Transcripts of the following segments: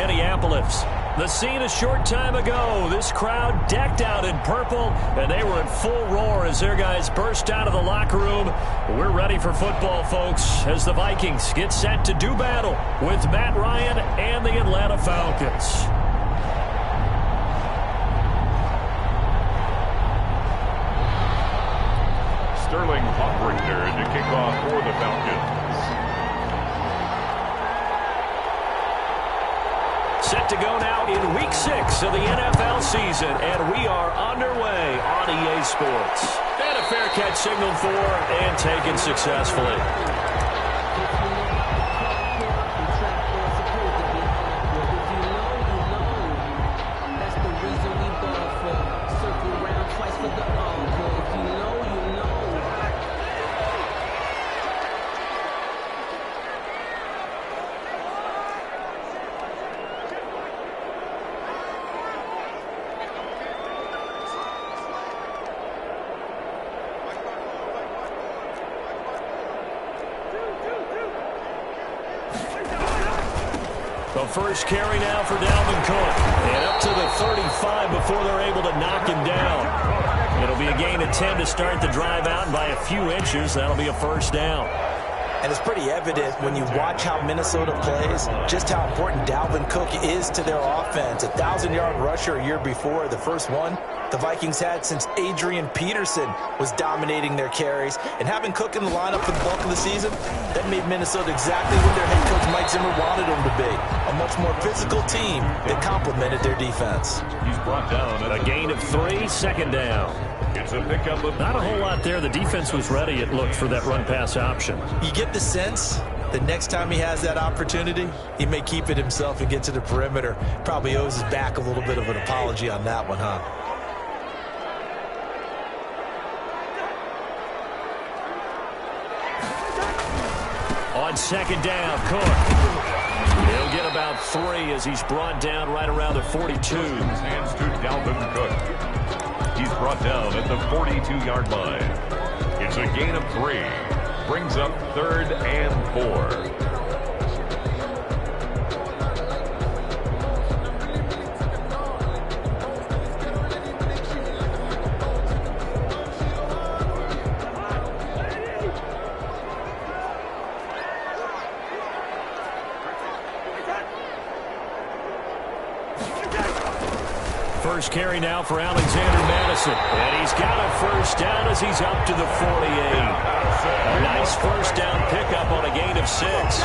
Minneapolis. The scene a short time ago. This crowd decked out in purple, and they were in full roar as their guys burst out of the locker room. We're ready for football, folks, as the Vikings get set to do battle with Matt Ryan and the Atlanta Falcons. Sterling Hofrichter to kick off for the Falcons. Set to go now in Week 6 of the NFL season, and we are underway on EA Sports. And a fair catch signaled for and taken successfully. The first carry now for Dalvin Cook. And up to the 35 before they're able to knock him down. It'll be a gain of 10 to start the drive out, and by a few inches, that'll be a first down. And it's pretty evident when you watch how Minnesota plays, just how important Dalvin Cook is to their offense. 1,000-yard rusher a year before, the first one the Vikings had since Adrian Peterson was dominating their carries. And having Cook in the lineup for the bulk of the season, that made Minnesota exactly what their head coach Mike Zimmer wanted them to be. A much more physical team that complemented their defense. He's brought down a gain of 3, second down. It's a pickup of not a whole lot there. The defense was ready, it looked, for that run-pass option. You get the sense the next time he has that opportunity, he may keep it himself and get to the perimeter. Probably owes his back a little bit of an apology on that one, huh? On second down, Cook. He'll get about 3 as he's brought down right around the 42. Hands to Dalvin Cook. He's brought down at the 42-yard line. It's a gain of 3. Brings up 3rd and 4. First carry now for Alexander Madison. And he's got a first down as he's up to the 48. A nice first down pickup on a gain of 6.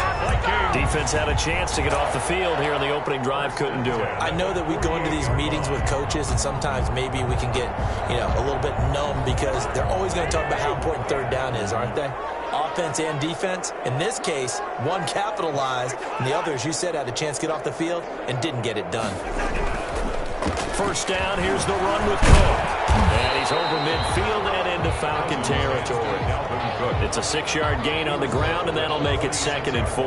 Defense had a chance to get off the field here on the opening drive, couldn't do it. I know that we go into these meetings with coaches, and sometimes maybe we can get, a little bit numb because they're always going to talk about how important third down is, aren't they? Offense and defense. In this case, one capitalized, and the other, as you said, had a chance to get off the field and didn't get it done. First down, here's the run with Cook. And he's over midfield and into Falcon territory. It's a 6-yard gain on the ground, and that'll make it 2nd and 4.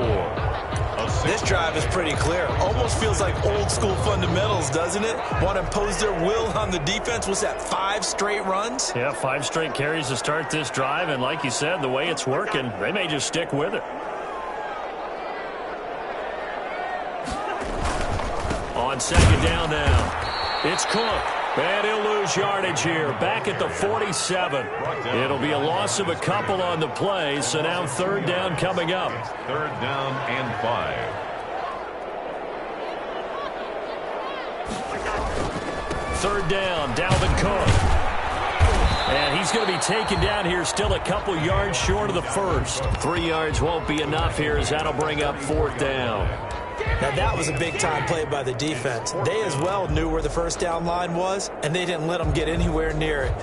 This drive is pretty clear. Almost feels like old school fundamentals, doesn't it? Want to impose their will on the defense. What's that, 5 straight runs? Yeah, 5 straight carries to start this drive, and like you said, the way it's working, they may just stick with it. On second down now. It's Cook, and he'll lose yardage here, back at the 47. It'll be a loss of a couple on the play, so now 3rd down coming up. 3rd down and 5. Third down, Dalvin Cook. And he's going to be taken down here, still a couple yards short of the first. 3 yards won't be enough here, as that'll bring up 4th down. Now, that was a big-time play by the defense. They as well knew where the first down line was, and they didn't let them get anywhere near it.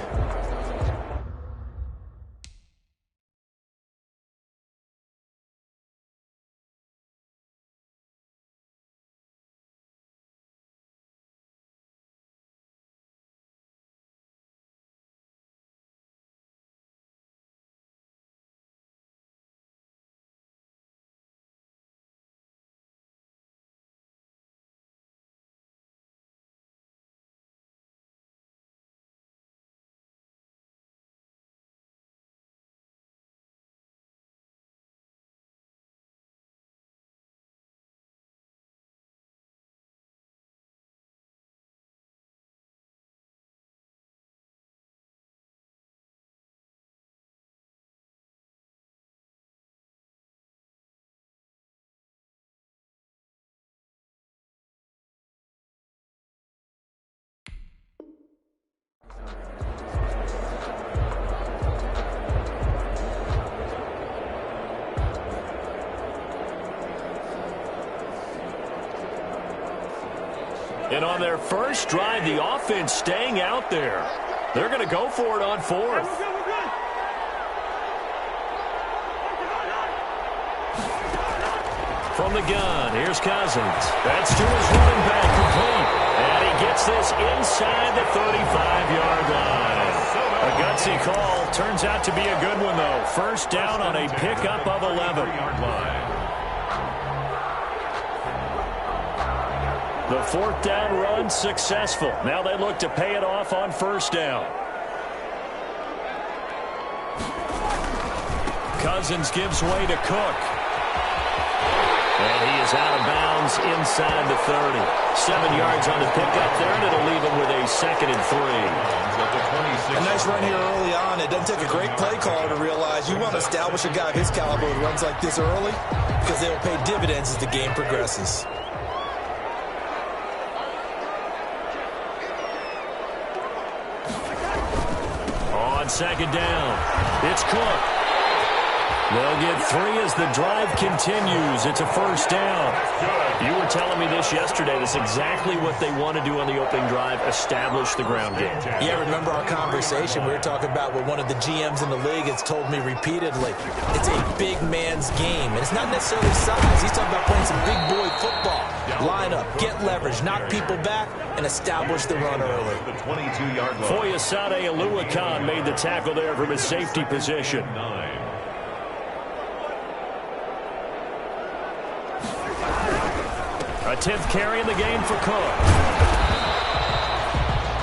And on their first drive, the offense staying out there. They're going to go for it on fourth. From the gun, here's Cousins. That's to his running back, complete. And he gets this inside the 35-yard line. A gutsy call. Turns out to be a good one, though. First down on a pickup of 11. The fourth down run successful. Now they look to pay it off on first down. Cousins gives way to Cook. And he is out of bounds inside the 30. 7 yards on the pickup there, and it'll leave him with a 2nd and 3. A nice run here early on. It doesn't take a great play caller to realize you want to establish a guy of his caliber who runs like this early because they will pay dividends as the game progresses. On second down, it's Cook. They'll get 3 as the drive continues. It's a first down. You were telling me this yesterday. That's exactly what they want to do on the opening drive, establish the ground game. Yeah, remember our conversation? We were talking about what one of the GMs in the league has told me repeatedly. It's a big man's game, and it's not necessarily size. He's talking about playing some big boy football. Line up, get leverage, knock people back, and establish the run early. The 22-yard line. Foyesade Aluakan made the tackle there from his safety position. A 10th carry in the game for Cook.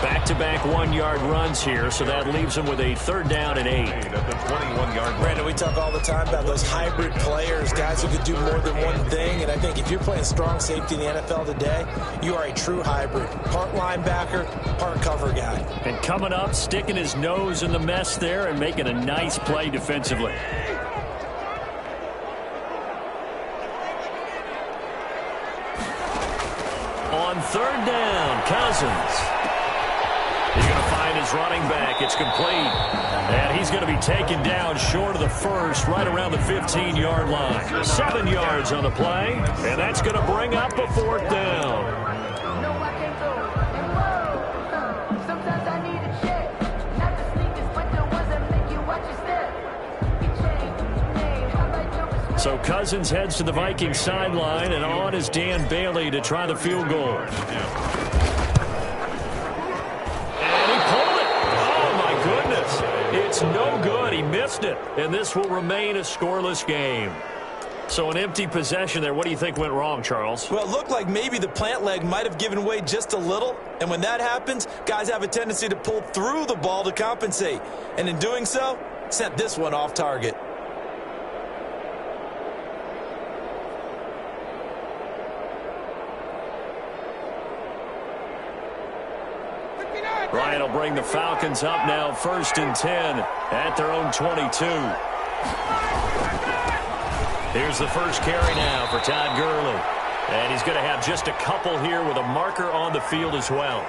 Back-to-back 1-yard runs here, so that leaves him with a 3rd down and 8. At the 21-yard line. Brandon, we talk all the time about those hybrid players, guys who could do more than one thing, and I think if you're playing strong safety in the NFL today, you are a true hybrid. Part linebacker, part cover guy. And coming up, sticking his nose in the mess there and making a nice play defensively. On 3rd down, Cousins. He's going to find his running back. It's complete. And he's going to be taken down short of the first, right around the 15-yard line. 7 yards on the play, and that's going to bring up a 4th down. So Cousins heads to the Vikings sideline, and on is Dan Bailey to try the field goal. And he pulled it. Oh, my goodness. It's no good. He missed it. And this will remain a scoreless game. So an empty possession there. What do you think went wrong, Charles? Well, it looked like maybe the plant leg might have given way just a little. And when that happens, guys have a tendency to pull through the ball to compensate. And in doing so, sent this one off target. Ryan will bring the Falcons up now, 1st and 10 at their own 22. Here's the first carry now for Todd Gurley. And he's going to have just a couple here with a marker on the field as well.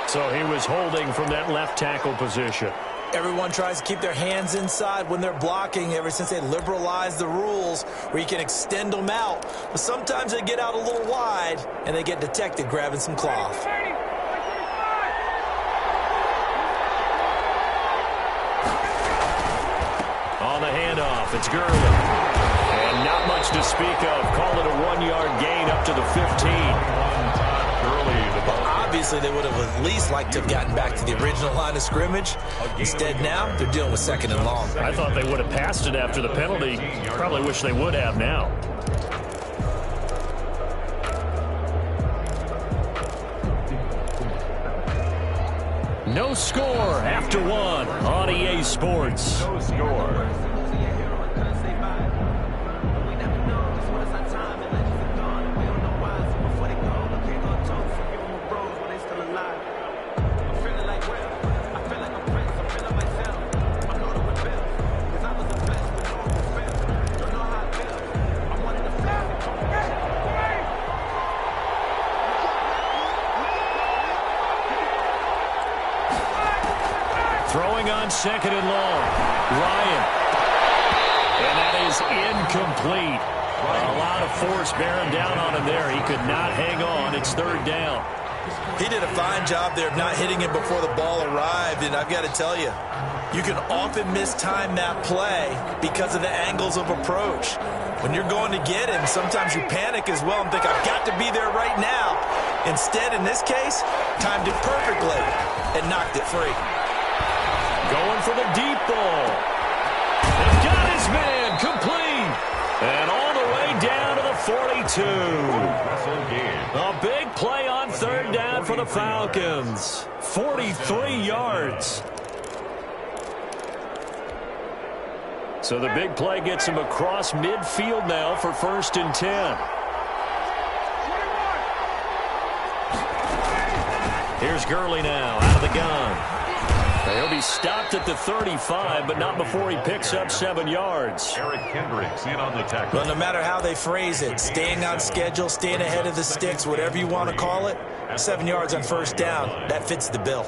So he was holding from that left tackle position. Everyone tries to keep their hands inside when they're blocking ever since they liberalized the rules where you can extend them out. But sometimes they get out a little wide and they get detected grabbing some cloth. On the handoff, it's Gurley. And not much to speak of. Call it a 1-yard gain up to the 15. Well, obviously, they would have at least liked to have gotten back to the original line of scrimmage. Instead, now, they're dealing with 2nd and long. I thought they would have passed it after the penalty. Probably wish they would have now. No score after 1 on EA Sports. No score. Throwing on 2nd and long. Ryan. And that is incomplete. A lot of force bearing down on him there. He could not hang on. It's 3rd down. He did a fine job there of not hitting him before the ball arrived, and I've got to tell you, you can often mistime that play because of the angles of approach. When you're going to get him, sometimes you panic as well and think, I've got to be there right now. Instead, in this case, timed it perfectly and knocked it free. Going for the deep ball. They've got his man complete. And all the way down to the 42. A big play on third down for the Falcons. 43 yards. So the big play gets him across midfield now for 1st and 10. Here's Gurley now out of the gun. He'll be stopped at the 35, but not before he picks up 7 yards. Eric Kendricks in on the tackle. Well, no matter how they phrase it, staying on schedule, staying ahead of the sticks, whatever you want to call it, 7 yards on 1st down, that fits the bill.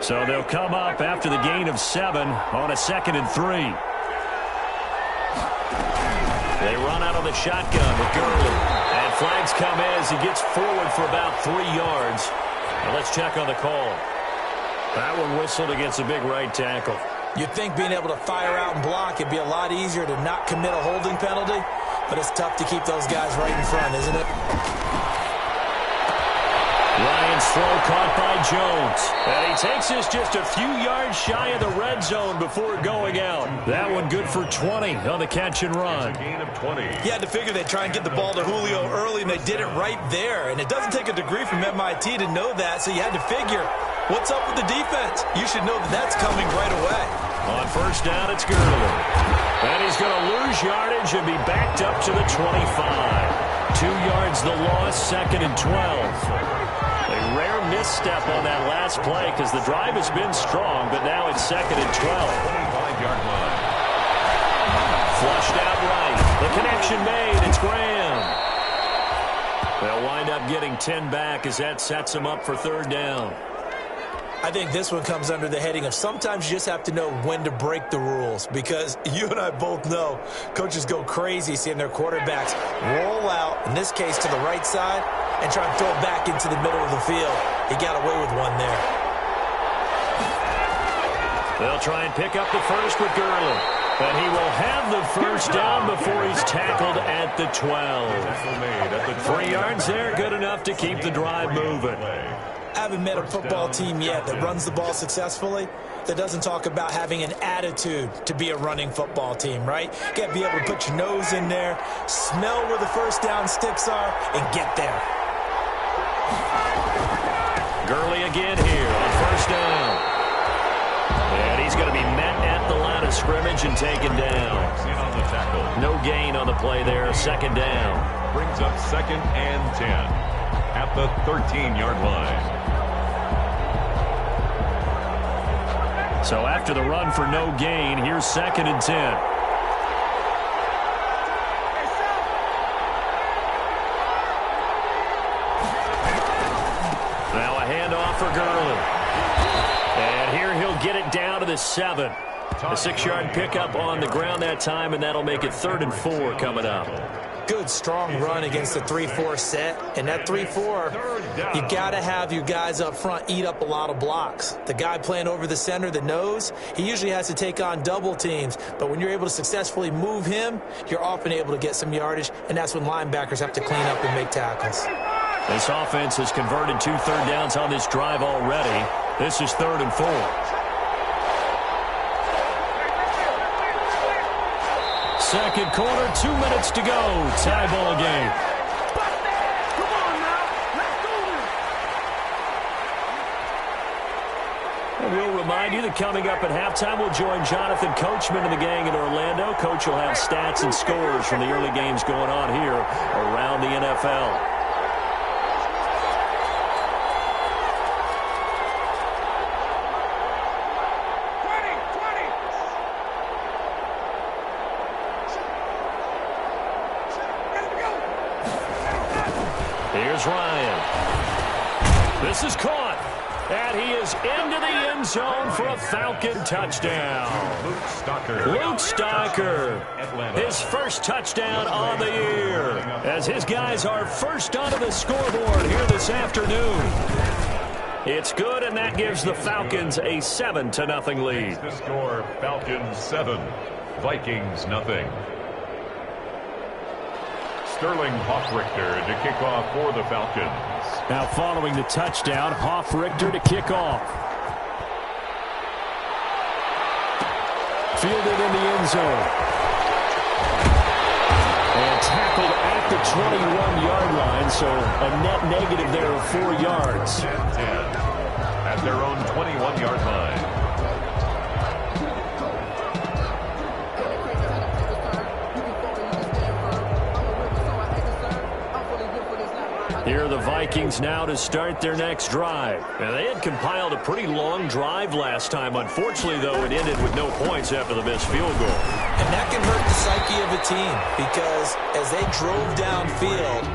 So they'll come up after the gain of 7 on a 2nd and 3. They run out of the shotgun with Gurley. And flags come as he gets forward for about 3 yards. Now let's check on the call. That one whistled against a big right tackle. You'd think being able to fire out and block, it'd be a lot easier to not commit a holding penalty, but it's tough to keep those guys right in front, isn't it? Ryan's throw caught by Jones. And he takes this just a few yards shy of the red zone before going out. That one good for 20 on the catch and run. It's a gain of 20. You had to figure they'd try and get the ball to Julio early, and they did it right there. And it doesn't take a degree from MIT to know that, so you had to figure, what's up with the defense? You should know that that's coming right away. On 1st down, it's Gurley. And he's going to lose yardage and be backed up to the 25. 2 yards the loss, 2nd and 12. A rare misstep on that last play because the drive has been strong, but now it's 2nd and 12. 25-yard line. Flushed out right. The connection made. It's Graham. They'll wind up getting 10 back as that sets them up for 3rd down. I think this one comes under the heading of sometimes you just have to know when to break the rules, because you and I both know coaches go crazy seeing their quarterbacks roll out, in this case to the right side, and try and throw it back into the middle of the field. He got away with one there. They'll try and pick up the first with Gurley. But he will have the 1st down before he's tackled at the 12. 3 yards there, good enough to keep the drive moving. I haven't met a football team yet that runs the ball successfully that doesn't talk about having an attitude to be a running football team, right? You got to be able to put your nose in there, smell where the 1st down sticks are, and get there. Gurley again here on 1st down. And he's going to be met at the line of scrimmage and taken down. No gain on the play there, 2nd down. Brings up 2nd and 10 at the 13-yard line. So after the run for no gain, here's 2nd and 10. Now a handoff for Gurley. And here he'll get it down to the 7. A 6-yard pickup on the ground that time, and that'll make it 3rd and 4 coming up. Good, strong run against the 3-4 set. And that 3-4, you got to have your guys up front eat up a lot of blocks. The guy playing over the center, the nose, he usually has to take on double teams. But when you're able to successfully move him, you're often able to get some yardage, and that's when linebackers have to clean up and make tackles. This offense has converted 2 third downs on this drive already. This is 3rd and 4. Second quarter, 2 minutes to go. Tie ball game. And we'll remind you that coming up at halftime, we'll join Jonathan Coachman and the gang in Orlando. Coach will have stats and scores from the early games going on here around the NFL. Here's Ryan. This is caught. And he is into the end zone for a Falcon touchdown. Luke Stocker, his first touchdown on the year, as his guys are first onto the scoreboard here this afternoon. It's good, and that gives the Falcons a 7-0 lead. The score, Falcons 7, Vikings 0. Sterling Hoffrichter to kick off for the Falcons. Now following the touchdown, Hoffrichter to kick off. Fielded in the end zone. And tackled at the 21-yard line, so a net negative there of 4 yards. 10 at their own 21-yard line. Here are the Vikings now to start their next drive. And they had compiled a pretty long drive last time. Unfortunately, though, it ended with no points after the missed field goal. And that can hurt the psyche of a team because as they drove downfield,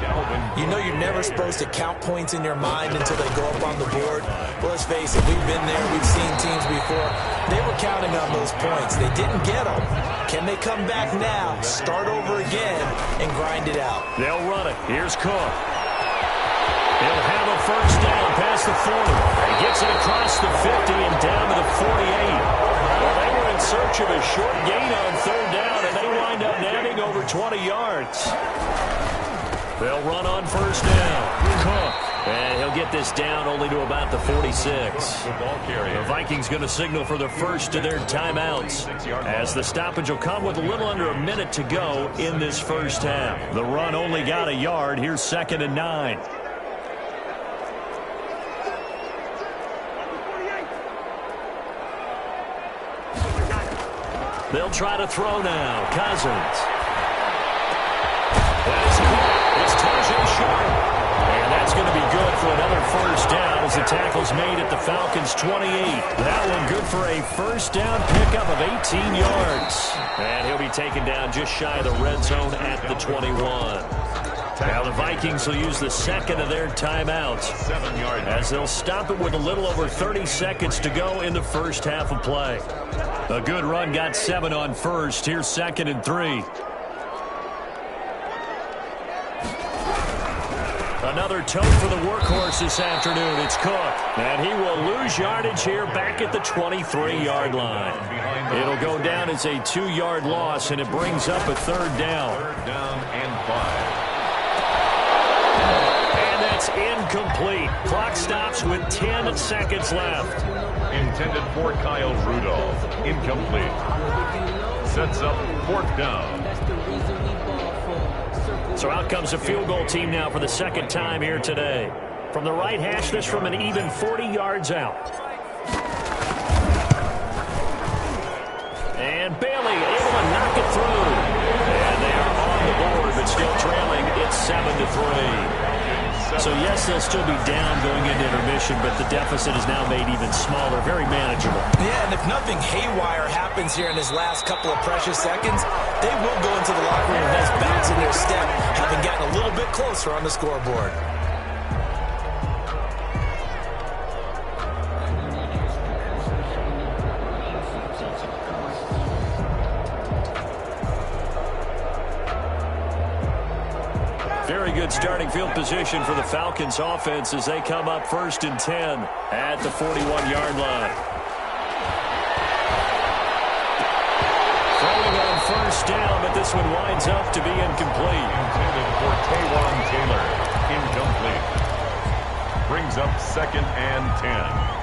you know you're never supposed to count points in your mind until they go up on the board. Well, let's face it, we've been there. We've seen teams before. They were counting on those points. They didn't get them. Can they come back now, start over again, and grind it out? They'll run it. Here's Cook. He'll have a first down past the 40. He gets it across the 50 and down to the 48. Well, they were in search of a short gain on third down, and they wind up nabbing over 20 yards. They'll run on first down. Cook. And he'll get this down only to about the 46. The Vikings going to signal for the first of their timeouts, as the stoppage will come with a little under a minute to go in this first half. The run only got a yard. Here's 2nd and 9. They'll try to throw now. Cousins. That's it. It's Tajay Sharp. And that's going to be good for another first down as the tackle's made at the Falcons' 28. That one good for a first down pickup of 18 yards. And he'll be taken down just shy of the red zone at the 21. Now the Vikings will use the second of their timeouts as they'll stop it with a little over 30 seconds to go in the first half of play. A good run got 7 on first. Here's 2nd and 3. Another tote for the workhorse this afternoon. It's Cook. And he will lose yardage here back at the 23-yard line. It'll go down as a 2-yard loss, and it brings up a third down. Third down and 5. And that's incomplete. Clock stops with 10 seconds left. Intended for Kyle Rudolph. Incomplete. Sets up 4th down. So out comes the field goal team now for the second time here today. From the right hash, this from an even 40 yards out. And Bailey able to knock it through. And they are on the board, but still trailing. It's 7-3. So, yes, they'll still be down going into intermission, but the deficit is now made even smaller, very manageable. Yeah, and if nothing haywire happens here in his last couple of precious seconds, they will go into the locker room with a nice bounce in their step, having gotten a little bit closer on the scoreboard. Very good starting field position for the Falcons offense as they come up 1st and 10 at the 41-yard line. Throwing on first down, but this one winds up to be incomplete. Intended for Taywan Taylor. Incomplete. Brings up 2nd and 10.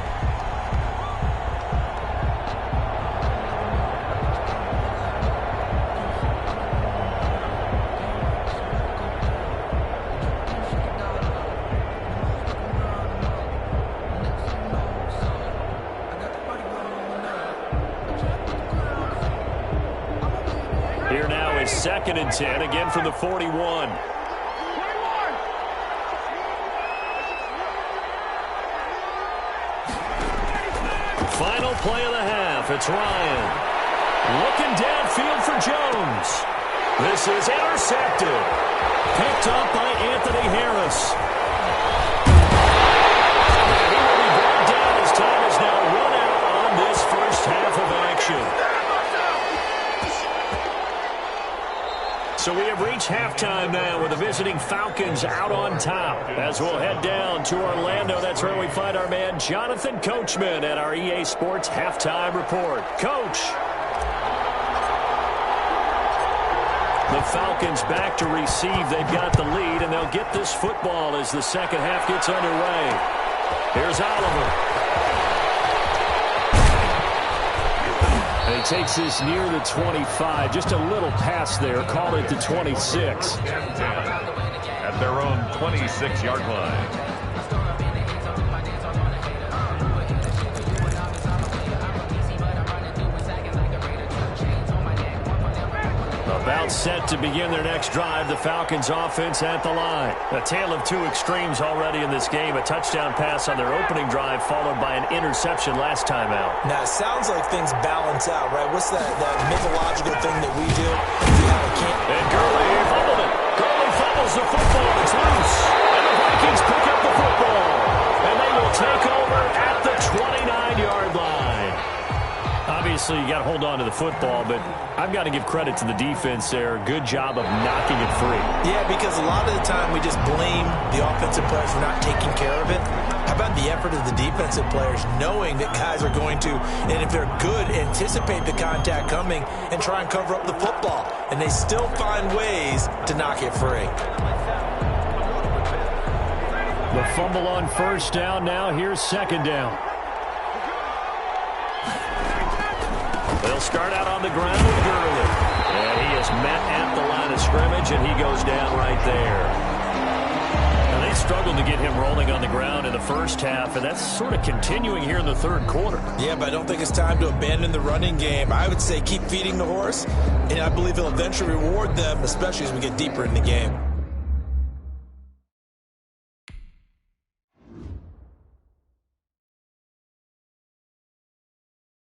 Here now is 2nd and 10, again from the 41. Final play of the half. It's Ryan. Looking downfield for Jones. This is intercepted. Picked up by Anthony Harris. He will be brought down So we have reached halftime now with the visiting Falcons out on top. As we'll head down to Orlando, that's where we find our man Jonathan Coachman at our EA Sports Halftime Report. Coach. The Falcons back to receive. They've got the lead, and they'll get this football as the second half gets underway. Here's Oliver. And he takes this near the 25. Just a little pass there. Called it the 26. At their own 26-yard line. About set to begin their next drive. The Falcons offense at the line. A tale of two extremes already in this game. A touchdown pass on their opening drive followed by an interception last time out. Now, it sounds like things balance out, right? What's that mythological thing that we do? And Gurley fumbled it. Gurley fumbles the football. It's loose. And the Vikings pick up the football. And they will take over at the 29-yard line. Obviously, you got to hold on to the football, but I've got to give credit to the defense there. Good job of knocking it free. Yeah, because a lot of the time we just blame the offensive players for not taking care of it. How about the effort of the defensive players knowing that guys are going to, and if they're good, anticipate the contact coming and try and cover up the football. And they still find ways to knock it free. The fumble on first down now. Here's second down. They'll start out on the ground with Gurley. And he is met at the line of scrimmage, and he goes down right there. Now, they struggled to get him rolling on the ground in the first half, and that's sort of continuing here in the third quarter. Yeah, but I don't think it's time to abandon the running game. I would say keep feeding the horse, and I believe he'll eventually reward them, especially as we get deeper in the game.